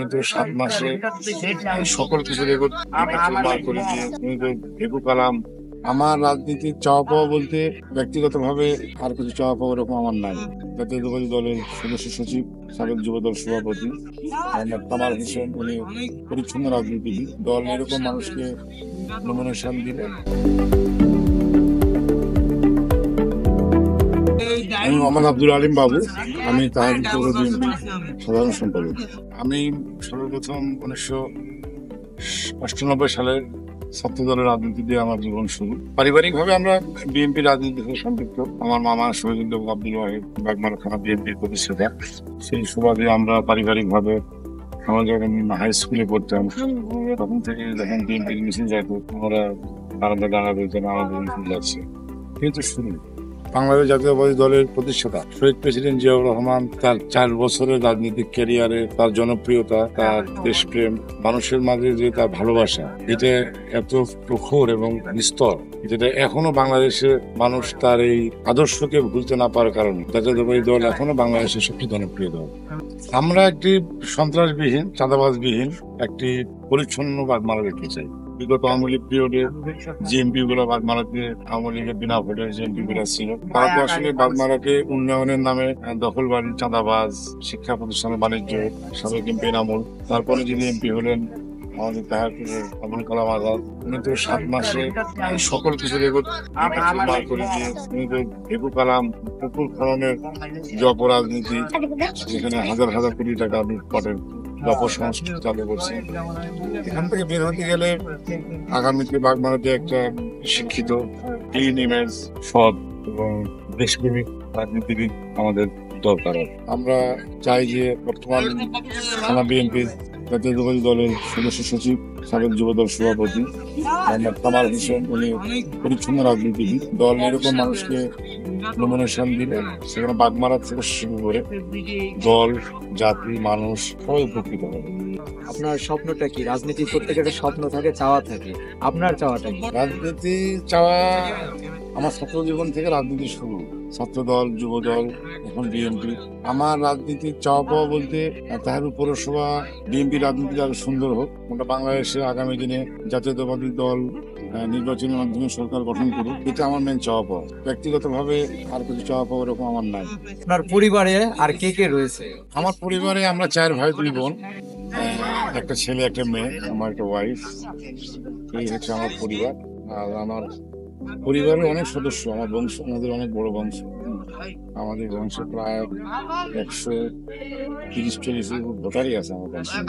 কিন্তু ৭ মাসে সকল কিছু রেকর্ড বার করে দিয়ে কিন্তু ভেকু কালাম। আমার রাজনীতির চাওয়া পাওয়া বলতে ব্যক্তিগতভাবে আর কিছু চাওয়া পাওয়া এরকম আমার নাই। জাতীয়তাবাদী দলের সদস্য সচিব, সাবেক যুবদল সভাপতি মোহাম্মদ কামাল হোসেন, উনি পরিচ্ছন্ন রাজনীতিবিদ। দল এরকম মানুষকে নমিনেশন দিলে আমি মোহাম্মদ আব্দুল আলিম বাবু, আমি তাহির পৌর বিএনপি সাধারণ সম্পাদক। আমি সর্বপ্রথম 1998 সালের ছাত্র দলের রাজনীতি দিয়ে আমার জীবন শুরু। পারিবারিকভাবে আমরা বিএনপি রাজনীতির সাথে সম্পৃক্ত। আমার মামা শহীদুল্লাহ আব্দুল ওয়াহিদ বাগমারা থানা বিএনপির প্রতিষ্ঠাতা। সেই সুবাদে আমরা পারিবারিকভাবে আমরা যখন হাই স্কুলে পড়তাম তখন থেকে যখন বিএনপির মিছিল যাইতো আমরা বারান্দা দাঁড়া বলতাম আমাদের মিছিল যাচ্ছে। কিন্তু শুরু বাংলাদেশ জাতীয়তাবাদী দলের প্রতিষ্ঠাতা শহীদ প্রেসিডেন্ট জিয়াউর রহমান তার 4 বছরের রাজনৈতিক ক্যারিয়ারে তার জনপ্রিয়তা, তার দেশপ্রেম, মানুষের মাঝে যে তার ভালোবাসা, এটা এত প্রখর এবং নিস্তর, যেটা এখনো বাংলাদেশের মানুষ তার এই আদর্শকে ভুলতে না পারার কারণে জাতীয়তাবাদী দল এখনো বাংলাদেশের সবচেয়ে জনপ্রিয় দল। আমরা একটি সন্ত্রাসবিহীন, চাঁদাবাজবিহীন একটি পরিচ্ছন্ন বাগমারা দেখতে চাই। বিগত আওয়ামী লীগ পিরিয়ডে জিএমপি গুলো বাগমারাতে আওয়ামী লীগের বিনা ভোটের জিএমপি গুলো ছিল, তারা তো আসলে বাগমারাকে উন্নয়নের নামে দখলবাড়ি, চাঁদাবাজ, শিক্ষা প্রতিষ্ঠানের বাণিজ্য, সাবেক এমপি এনামুল, তারপরে যিনি এমপি হলেন আমাদের তাহিরপুরের আবুল কালাম আজাদ, উনি তো 7 মাসে সকল কিছু রেকর্ড বার করে দিয়ে উনি তো ভেকু কালাম, পুকুর খননের যে অপরাজনীতি, যেখানে হাজার হাজার কোটি টাকা লুটপাটের অপসংস্কৃতি চালু করছে, এখান থেকে বের হতে গেলে আগামীতে বাগমারাতে একটা শিক্ষিত, ক্লিন ইমেজ, সৎ এবং দেশপ্রেমিক রাজনীতিবিদ আমাদের দরকার। আমরা চাই যে বর্তমান থানা বিএনপির জাতীয়তাবাদী দলের সদস্য সচিব, সাবেক যুবদল সভাপতি মোহাম্মদ কামাল হোসেন, উনি পরিচ্ছন্ন রাজনীতিবিদ। দল এরকম মানুষকে নমিনেশন দিলে সেখানে বাগমারা থেকে শুরু করে দল, জাতি, মানুষ সবাই উপকৃত হবে। আপনার স্বপ্নটা কি? রাজনীতির প্রত্যেকের স্বপ্ন থাকে, চাওয়া থাকে, আপনার চাওয়াটা কি? রাজনীতি চাওয়া আমার ছাত্র জীবন থেকে রাজনীতি শুরু, ছাত্র দল, যুব দল, এখন বিএনপি। আমার রাজনীতির চাওয়া পাওয়া বলতে তাহিরপুর পৌরসভা বিএনপি রাজনীতি আরো সুন্দর হোক, ওটা বাংলাদেশে আগামী দিনে জাতীয়তাবাদী দল নির্বাচনের মাধ্যমে সরকার গঠন করুক, এটা আমার মেন চাওয়া পাওয়া। ব্যক্তিগতভাবে আর কিছু চাওয়া পাওয়া এরকম আমার নাই। আপনার পরিবারে আর কে কে রয়েছে? আমার পরিবারে আমরা 4 ভাই 2 বোন, একটা ছেলে একটা মেয়ে, আমার একটা ওয়াইফ। এই হচ্ছে আমার পরিবার। আর আমার পরিবারের অনেক সদস্য, আমার বংশ, আমাদের অনেক বড় বংশ। আমাদের বংশে প্রায় 130-140 ভোটারই আছে আমার বংশে।